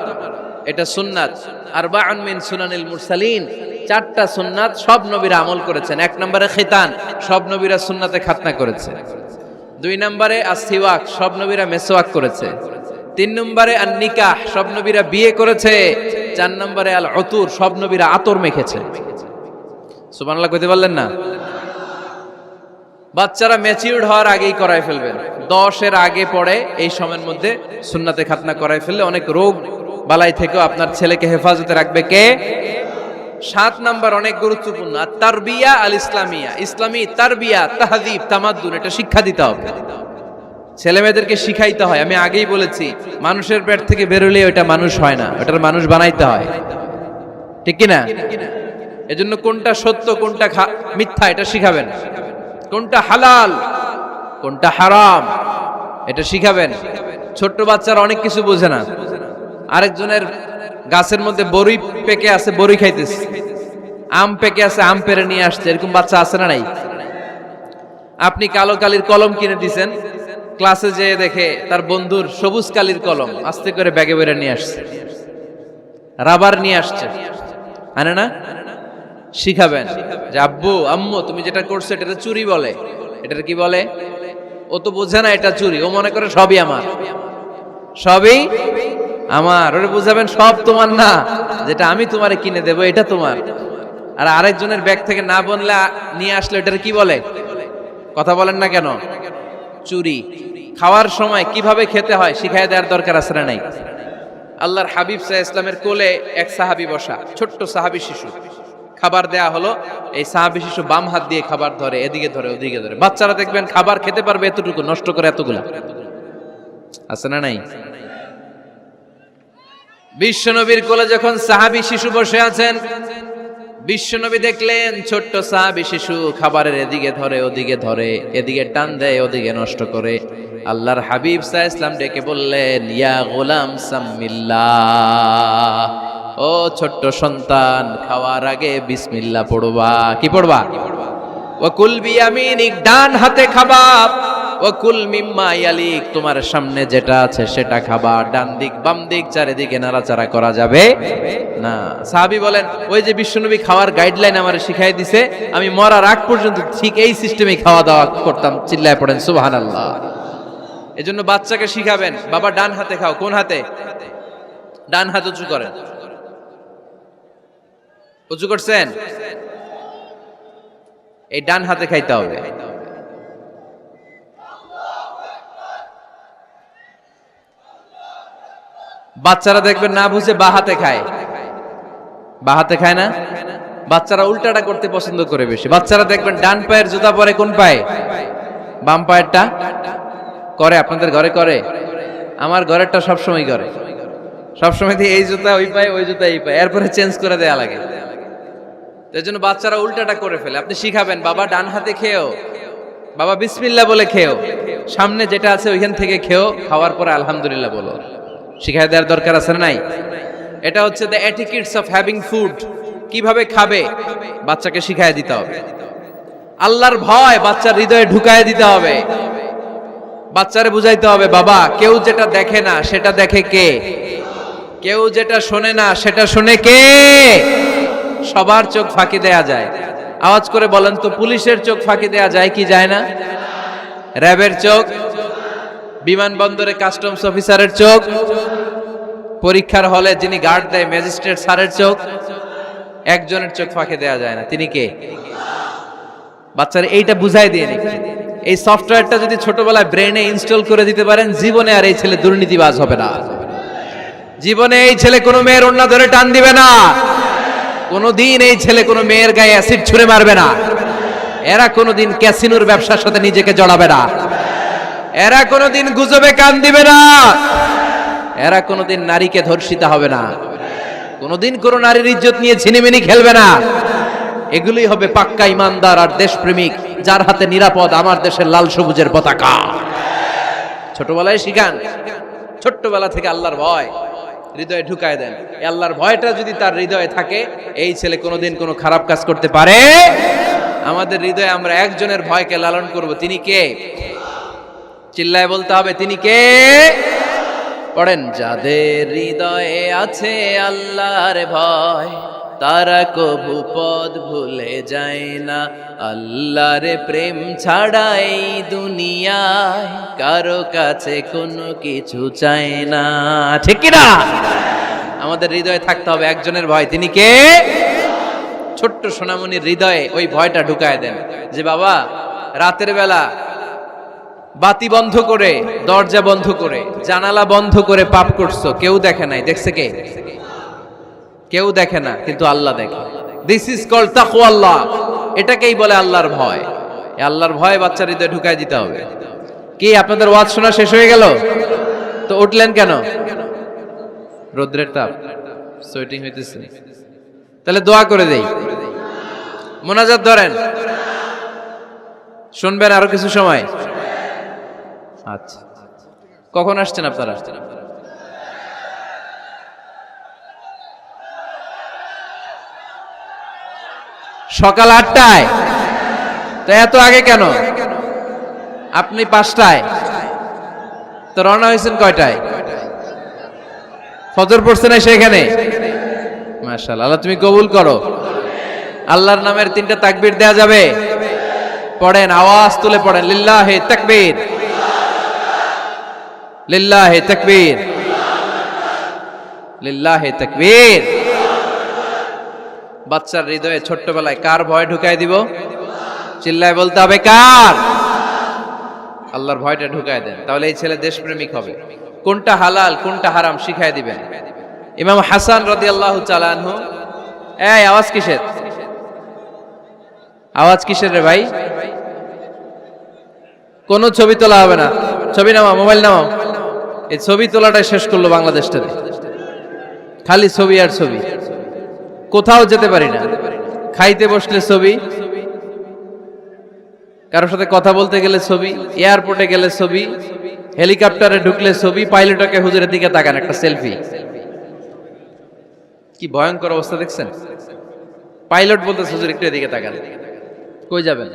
এটা সুন্নাত। আরবাউন মিন সুনানিল মুরসালিন, 4টা সুন্নাত সব নবীরা আমল করেছেন। 1 নম্বরে খিতান, সব নবীরা সুন্নাতে খাতনা করেছে। 2 নম্বরে আসসিওয়াক, সব নবীরা মেসওয়াক করেছে। 3 নম্বরে আন নিকাহ, সব নবীরা বিয়ে করেছে। 4 নম্বরে আল উতুর, সব নবীরা আতর মেখেছে। সুবহানাল্লাহ কইতে পারলেন না? বাচ্চারা ম্যাচিউরড হওয়ার আগেই করাই ফেলবেন। 10 এর আগে পড়ে এই সময়ের মধ্যে সুন্নাতে খাতনা করাই ফেললে অনেক রোগ বালাই থেকেও আপনার ছেলেকে হেফাজতে রাখবে কে? 7 নাম্বার অনেক গুরুত্বপূর্ণ, তারবিয়া আল ইসলামিয়া। ইসলামী তারবিয়া, তাহযীব, তামাদ্দুন, এটা শিক্ষা দিতে হবে। ছেলে মেয়েদেরকে শিখাইতে হয়। আমি আগেই বলেছি, মানুষের পেট থেকে বেরোলে ওটা মানুষ হয় না, ওটার মানুষ বানাইতে হয়, ঠিক কি না? এজন্য কোনটা সত্য কোনটা মিথ্যা এটা শিখাবেন, কোনটা হালাল কোনটা হারাম এটা শিখাবেন। ছোট্ট বাচ্চারা অনেক কিছু বোঝে না। আরেকজনের গাছের মধ্যে বড়ই পেকে আছে, বড়ই খাইতেছে, আম পেকে আছে, আম পেরে নিয়ে আসছে, এরকম বাচ্চা আছে না নাই? আপনি কালো কালির কলম কিনে দিয়েছেন, ক্লাসে যেয়ে দেখে তার বন্ধুর সবুজ কালির কলম, আস্তে করে ব্যাগে বেরে নিয়ে আসছে, রাবার নিয়ে আসছে, আনে না? শিখাবেন যে আব্বু আম্মু তুমি যেটা করছো এটা চুরি বলে, এটা কি বলে? ও তো বোঝে না এটা চুরি, ও মনে করে সবই আমার, সবই আমার। ওরে বুঝাবেন সব তোমার না, যেটা আমি তোমারে কিনে দেবো এটা তোমার। আর আরেকজনের ব্যাগ থেকে না বললে নিয়ে আসলে এটার কি বলে? কথা বলেন না কেন? চুরি। খাওয়ার সময় কিভাবে খেতে হয় শিখাই দেওয়ার দরকার আছে না নাই? আল্লাহর হাবিব সাল্লাল্লাহু আলাইহি ওয়াসাল্লামের কোলে এক সাহাবী বসা, ছোট্ট সাহাবী শিশু, খাবার দেয়া হলো। এই সাহাবী শিশু বাম হাত দিয়ে খাবার ধরে, এদিকে ধরে ওদিকে ধরে। বাচ্চারা দেখবেন খাবার খেতে পারবে এতটুকু, নষ্ট করে এতগুলা, আছে না নাই? বিশ্বনবীর কোলে যখন সাহাবী শিশু বসে আছেন, বিশ্বনবী দেখলেন ছোট্ট সাহাবী শিশু খাবারের এদিকে ধরে ওদিকে ধরে, এদিকে টান দেয় ওদিকে নষ্ট করে। আল্লাহর হাবিব সাল্লাল্লাহু আলাইহি ওয়াসাল্লাম ডেকে বললেন, ইয়া গোলাম সাম্মিল্লাহ, ও ছোট্ট সন্তান, খাওয়ার আগে বিসমিল্লাহ পড়বা। কি পড়বা? ওয়া কুল বিয়ামিনিক, ডান হাতে খাবা। ওয়া কুল মিম্মা ইয়ালিক, তোমার সামনে যেটা আছে সেটা খাবা। ডান দিক বাম দিক চারিদিকে নাড়াচাড়া করা যাবে না। সাহাবী বলেন, ওই যে বিশ্বনবী খাওয়ার গাইডলাইন আমারে শিখাই দিছে, আমি মরার আগ পর্যন্ত ঠিক এই সিস্টেমে খাওয়া দাওয়া করতাম। চিল্লায় পড়েন সুবহানাল্লাহ। এজন্য বাচ্চাকে শিখাবেন, বাবা ডান হাতে খাও। কোন হাতে? ডান হাত উঁচু করেন। উঁচু করছেন? এই ডান হাতে খাইতে হবে। বাচ্চারা দেখবেন না বুঝে বা হাতে খায়, বা হাতে খায় না। বাচ্চারা উল্টাটা করতে পছন্দ করে বেশি। বাচ্চারা দেখবেন ডান পায়ের জুতা পরে কোন পায়ে? বাম পায়েরটা করে। আপনাদের ঘরে করে? আমার ঘরেরটা সবসময় করে। সবসময় দিয়ে এই জুতা ওই পায়ে, ওই জুতা এই পায়ে, এরপরে চেঞ্জ করে দেয়া লাগে। এর জন্য বাচ্চারা উল্টাটা করে ফেলে। আপনি শিখাবেন, বাবা ডান হাতে খেও, বাবা বিসমিল্লাহ বলে খেও, সামনে যেটা আছে ওইখান থেকে খেও, খাওয়ার পরে আলহামদুলিল্লাহ বলো। শিখাই দেওয়ার দরকার আছে না নাই? এটা হচ্ছে the etiquettes of having food. কিভাবে খাবে বাচ্চাকে শিখাই দিতে হবে। আল্লাহর ভয় বাচ্চার হৃদয়ে ঢুকায় দিতে হবে। বাচ্চারে বুঝাইতে হবে, বাবা কেউ যেটা দেখে না সেটা দেখে কে? কেউ যেটা শোনে না সেটা শোনে কে? সবার চোখ ফাঁকি দেয়া যায়। আওয়াজ করে বলেন তো, পুলিশের চোখ ফাঁকি দেয়া যায় কি যায় না? র্যাবের চোখ, বিমানবন্দরে কাস্টমস অফিসারের চোখ, পরীক্ষার হলে যিনি গার্ড দেয় ম্যাজিস্ট্রেট স্যারের চোখ, একজনের চোখ ফাঁকি দেয়া যায় না। তিনি কে? বাচ্চারা এইটা বুঝাই দিয়ে নি। এই সফটওয়্যারটা যদি ছোটবেলায় ব্রেনে ইনস্টল করে দিতে পারেন, জীবনে আর এই ছেলে দুর্নীতিবাজ হবে না। জীবনে এই ছেলে কোনো মেয়ের ওড়না ধরে টান দিবে না। কোনোদিন এই ছেলে কোনো মেয়ের গায়ে অ্যাসিড ছুঁড়ে মারবে না। এরা কোনোদিন ক্যাসিনোর ব্যবসার সাথে নিজেকে জড়াবে না। এরা কোনোদিন গুজবে কান দিবে না। এরা কোনোদিন নারীকে ধর্ষিতা হবে না। কোনোদিন কোনো নারীর ইজ্জত নিয়ে ছিনিমিনি খেলবে না। এগুলোই হবে পাক্কা ইমানদার আর দেশপ্রেমিক, যার হাতে নিরাপদ আমার দেশের লাল সবুজের পতাকা। ছোটবেলায় শিখান, ছোট্টবেলা থেকে আল্লাহর ভয় হৃদয়ে ঢুকায় দেন। এই আল্লাহর ভয়টা যদি তার হৃদয়ে থাকে, এই ছেলে কোনোদিন কোনো খারাপ কাজ করতে পারে। আমাদের হৃদয়ে আমরা একজনের ভয়কে লালন করব। তিনি কে? চিল্লায় বলতে হবে, তিনি কে? পড়েন, যাদের হৃদয়ে আছে আল্লাহর ভয়, তারা কবু পথ ভুলে যায় না। আল্লাহর প্রেম ছাড়া এই দুনিয়ায় কারো কাছে কোনো কিছু চায় না। ঠিক কি না? আমাদের হৃদয়ে থাকতে হবে একজনের ভয়। তিনি কে? ছোট্ট সোনামণির হৃদয়ে ওই ভয়টা ঢুকায় দেন যে বাবা, রাতের বেলা বাতি বন্ধ করে, দরজা বন্ধ করে, জানালা বন্ধ করে পাপ করছো, কেউ দেখে নাই। দেখছে কে? কেউ দেখে না, কিন্তু আল্লাহ দেখে। দিস ইজ কল্ড তাকওয়াল্লাহ। এটাকেই বলে আল্লাহর ভয়। এই আল্লাহর ভয় বাচ্চার হৃদয়ে ঢুকায় দিতে হবে। কি আপনাদের ওয়াজ শোনা শেষ হয়ে গেল? তো উঠলেন কেন? রৌদ্রের তাপ, সোয়েটিং হইতেছে। তাহলে দোয়া করে দেই, মোনাজাত ধরেন, শুনবেন আরো কিছু সময়। আচ্ছা, কখন আসছেন আপনারা? সকাল 8টায়। তো এত আগে কেন? আপনি 5টায়, তো রওনা হয়েছেন কয়টায়? ফজর পড়ছে না সেখানে? মাশাআল্লাহ, আল্লাহ তুমি কবুল করো। আল্লাহর নামের 3টা তাকবীর দেয়া যাবে? পড়েন, আওয়াজ তুলে পড়েন, লিল্লাহি তাকবীর, লিল্লাহি তাকবীর, লিল্লাহি তাকবীর। বাচ্চার হৃদয়ে ছোট্টবেলায় কার ভয় ঢুকায় দিব? চিল্লায় বলতে হবে, কার? আল্লাহর ভয়টা ঢুকায় দেন, তাহলে এই ছেলে দেশপ্রেমিক হবে। কোনটা হালাল কোনটা হারাম শিখায় দিবেন। ইমাম হাসান রাদিয়াল্লাহু তাআলা আনহু, এই আওয়াজ কিসের? আওয়াজ কিসের রে ভাই? কোন ছবি তোলা হবে না। ছবি নামাও, মোবাইল নামাও। এই ছবি তোলাটা শেষ করলো বাংলাদেশটাতে। খালি ছবি আর ছবি, কোথাও যেতে পারি না। খাইতে বসলে ছবি, কারোর সাথে কথা বলতে গেলে ছবি, এয়ারপোর্টে গেলে ছবি, হেলিকপ্টারে ঢুকলে ছবি, পাইলটকে হুজুরের দিকে তাকান, একটা সেলফি। কি ভয়ঙ্কর অবস্থা দেখছেন? পাইলট বলতে হুজুর একটু এদিকে তাকান, কই যাবেন?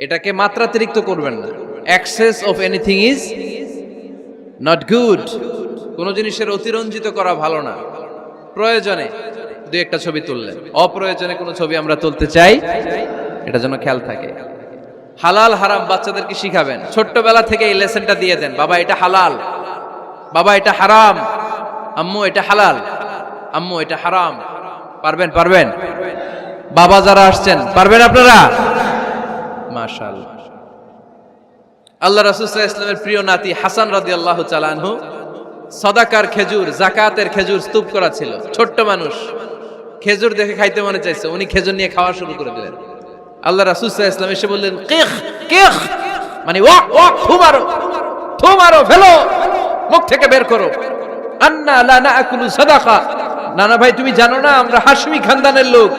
এটাকে মাত্রাতিরিক্ত করবেন না। Access of anything is not good. কোন জিনিসের অতিরঞ্জিত করা ভালো না। প্রয়োজনে দুই একটা ছবি তুললেন, অপ্রয়োজনে কোনো ছবি আমরা তুলতে চাই, এটা যেন খেয়াল থাকে। হালাল হারাম বাচ্চাদেরকে শিখাবেন, ছোট্টবেলা থেকে এই লেসনটা দিয়ে দেন। বাবা এটা হালাল, বাবা এটা হারাম, আম্মু এটা হালাল, আম্মু এটা হারাম। পারবেন? পারবেন? বাবা যারা আসছেন পারবেন আপনারা? মাশাআল্লাহ। আল্লাহ রাসূল সাল্লাল্লাহু আলাইহি ওয়াসাল্লামের প্রিয় নাতি হাসান রাদিয়াল্লাহু তাআলা আনহু সাদাকার খেজুর, যাকাতের খেজুর স্তূপ করা ছিল। ছোট্ট মানুষ, খেজুর দেখে খাইতে মনে চাইছে, উনি খেজুর নিয়ে খাওয়া শুরু করে দিলেন। আল্লাহ রাসূল সাল্লাল্লাহু আলাইহি ওয়াসাল্লাম এসে বললেন, কিখ কিখ, মানে ওয়াক ওয়াক, থু মারো, থু মারো, ফেলো, মুখ থেকে বের করো। আন্না লা নাকুলু সাদাকা, না না ভাই তুমি জানো না আমরা হাশমি খানদানের লোক,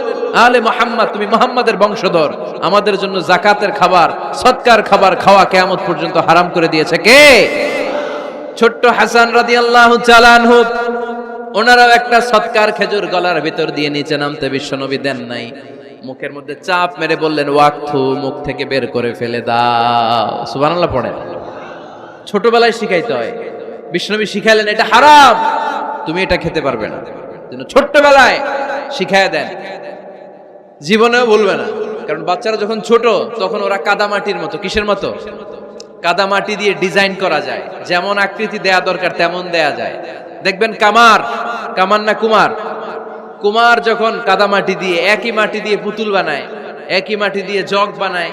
আলে মুহাম্মদ, তুমি মুহাম্মাদের বংশধর, আমাদের জন্য যাকাতের খাবার, সদকার খাবার খাওয়া কিয়ামত পর্যন্ত হারাম করে দিয়েছে কে? ছোট্ট হাসান রাদিয়াল্লাহু তাআলা আনহু। ওনারাও একটা সদকার খেজুর গলার ভিতর দিয়ে নিচে নামতে বিশ্বনবী দেন নাই, মুখের মধ্যে চাপ মেরে বললেন ওয়াক্থু, মুখ থেকে বের করে ফেলে দাও। সুবহানাল্লাহ পড়েন। ছোটবেলায় শিখাইতে হয়। বিশ্বনবী শিখাইলেন এটা হারাম, তুমি এটা খেতে পারবে না। ছোট্টবেলায় শিখায় দেন, জীবনেও ভুলবে না। কারণ বাচ্চারা যখন ছোট তখন ওরা কাদামাটির মতো, কিসের মতো? কাদামাটি দিয়ে ডিজাইন করা যায়, যেমন আকৃতি দেয়া দরকার তেমন দেয়া যায়। দেখবেন কামার না কুমার, কুমার যখন কাদামাটি দিয়ে, একই মাটি দিয়ে পুতুল বানায়, একই মাটি দিয়ে জগ বানায়,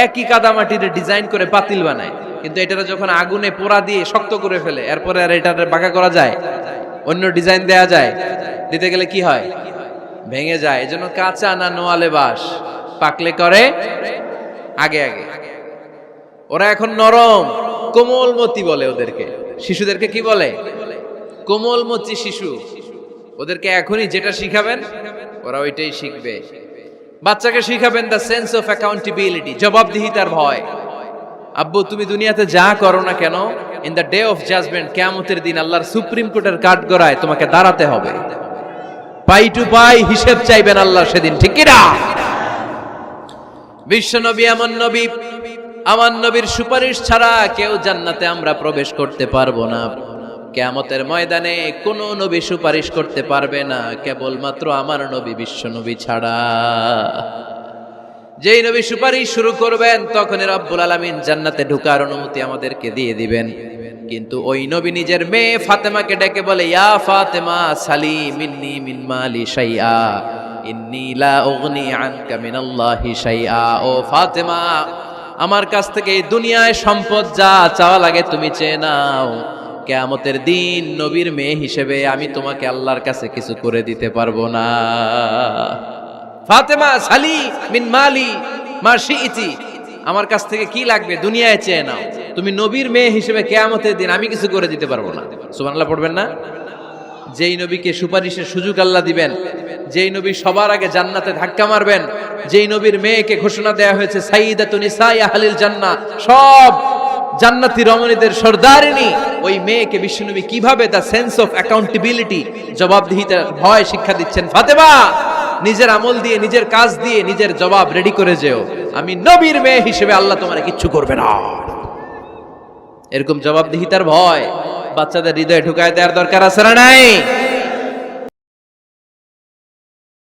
একই কাদামাটির ডিজাইন করে পাতিল বানায়, কিন্তু এটা যখন আগুনে পোড়া দিয়ে শক্ত করে ফেলে, এরপরে আর এটা বাঁকা করা যায়? অন্য ডিজাইন দেয়া যায়? দিতে গেলে কি হয়? ভেঙে যায়। এজন্য কাঁচা না নোয়ালে বাস, পাকলে করে আগে আগে। ওরা এখন নরম, কোমলমতি বলে ওদেরকে, শিশুদেরকে কি বলে? কোমলমতি শিশু। ওদেরকে এখনই যেটা শিখাবেন ওরা ওইটাই শিখবে। বাচ্চাকে শিখাবেন দ্য সেন্স অফ অ্যাকাউন্টেবিলিটি, জবাবদিহিতার ভয়। আব্বু তুমি দুনিয়াতে যা করো না কেন, in the day of judgement, কিয়ামতের দিন আল্লাহর সুপ্রিম কোর্টের কাঠগড়ায় তোমাকে দাঁড়াতে হবে, পাই টু পাই হিসেব চাইবেন আল্লাহ সেদিন, ঠিক কি না? বিশ্ব নবী এমন নবী, আমার নবীর সুপারিশ ছাড়া কেউ জান্নাতে আমরা প্রবেশ করতে পারবো না। কিয়ামতের ময়দানে কোন নবী সুপারিশ করতে পারবে না, কেবলমাত্র আমার নবী বিশ্ব নবী ছাড়া। যেই নবী সুপারিশ শুরু করবেন তখনই রব্বুল আলামিন জান্নাতে ঢোকার অনুমতি আমাদেরকে দিয়ে দিবেন। কিন্তু ওই নবী নিজের মেয়ে ফাতেমাকে ডেকে বলে, ইয়া ফাতেমা সালি মিন্নি মিন মালি শাইআ ইন্নী লা উগনি আনকা মিনাল্লাহি শাইআ। ও ফাতেমা, আমার কাছ থেকে এই দুনিয়ায় সম্পদ যা চাওয়া লাগে তুমি চেয়ে নাও, কিয়ামতের দিন নবীর মেয়ে হিসেবে আমি তোমাকে আল্লাহর কাছে কিছু করে দিতে পারবো না। ফাতেমা সালি মিন মালি মা শিইতি, আমার কাছ থেকে কি লাগবে দুনিয়ায় চেয়ে নাও, তুমি নবীর মেয়ে হিসেবে কিয়ামতের দিন আমি কিছু করে দিতে পারবো না। সুবহানাল্লাহ পড়বেন না? যেই নবীকে সুপারিশের সুযোগ আল্লাহ দিবেন, যেই নবী সবার আগে জান্নাতে ধাক্কা মারবেন, যেই নবীর মেয়েকে ঘোষণা দেয়া হয়েছে সাইয়্যিদাতুন নিসাই আহলিল জান্নাহ, সব জান্নাতি রমণীদের সর্দারিনী, ওই মেয়েকে বিশ্বনবী কিভাবে দ্য সেন্স অফ অ্যাকাউন্টেবিলিটি, জবাবদিহিতার ভয় শিক্ষা দিচ্ছেন। ফাতেমা, নিজের আমল দিয়ে, নিজের কাজ দিয়ে নিজের জবাব রেডি করে যেও, আমি নবীর মেয়ে হিসেবে আল্লাহ তোমার কিচ্ছু করবে না। এরকম জবাবদিহিতার ভয় বাচ্চাদের হৃদয়ে ঢুকায় দেওয়ার দরকার আছে না নাই?